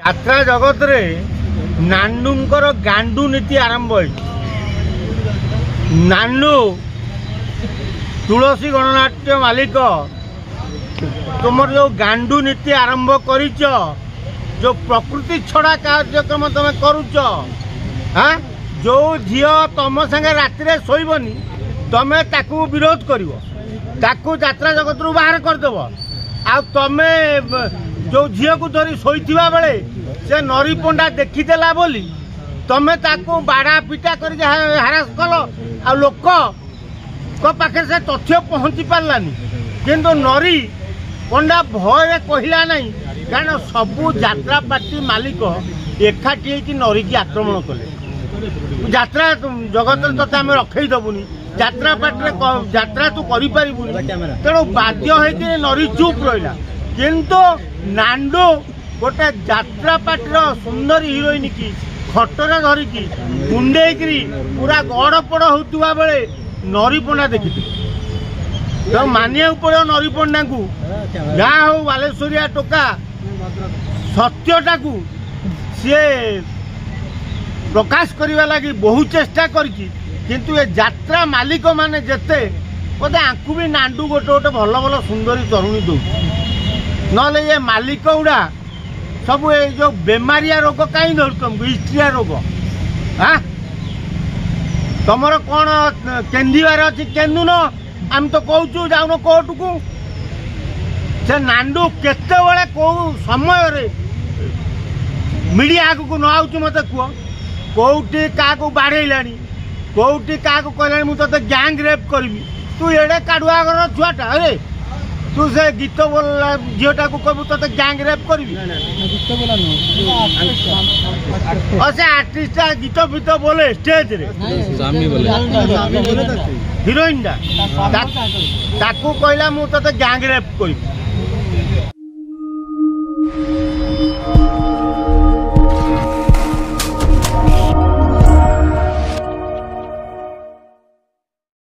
यात्रा जगत रे नांडूंकर गांडू नीति आरंभ हो नांडू तुलसी गणनाट्य मालिक तुम जो गांडू नीति आरंभ कर जो प्रकृति छड़ा कार्यक्रम तुम करुच हाँ जो झील तुम संगे राति शोबनी तुम ताकू विरोध कर यात्रा जगत रू बाहर करदेव आ तुम जो झील को धरी शोवा बेले से नरी पंडा देखीदेला बोली तुम ताकू बाड़ा पिटा कर हारास कल आ लोक पाखे से तथ्य पहुँची पारानी किंतु नरी पंडा भय कहला नहीं कारण सबू यात्रा पार्टी मालिक एकाठी नरी की आक्रमण कले यात्रा जगत तथा आम रखईदबुनि यात्रा पार्टी यात्रा तू करूनी तेणु बाध्य होती नरी चुप रहा किंतु नांडू गोटे यात्रा पार्टी सुंदर हिरोइन की खटर धरिकी कुंडेकरी पूरा गड़पड़ होता बेले नरी पंडा देखी तो मानिया पड़ो नरी पंडा को जहाँ हो बालेश्वरिया टोका सत्यटा को सी प्रकाश करने लगी बहुत चेष्टा करकी किंतु ये यात्रा मालिक माने जेते बोधे आंकु भी नांडू गोटे गोटे भल भल सुंदरी तरुणी दौ ना ये मालिक गुड़ा सब ये जो बेमारिया रोग कहीं धर तुमको हिस्ट्रिया रोग हाँ तुमर कौन केन्द्रार अच्छी केन्दुन आम तो कहूँ जाऊन कोर्ट को से नांडू केते बड़े कौ समय मीडिया आगू न आउच मत कह कौटी क्या बाढ़ेला कौटी क्या कहला मुझे गैंग रेप करी तू एड़े काढ़ुआ घर छुआटा अरे तू से गीत बोला झीटा को कहू तो गैंग रेप करी से आर्टिस्ट गीत फीत बोले स्टेज रे हिरोइन कहला मुझे गैंग रेप करी।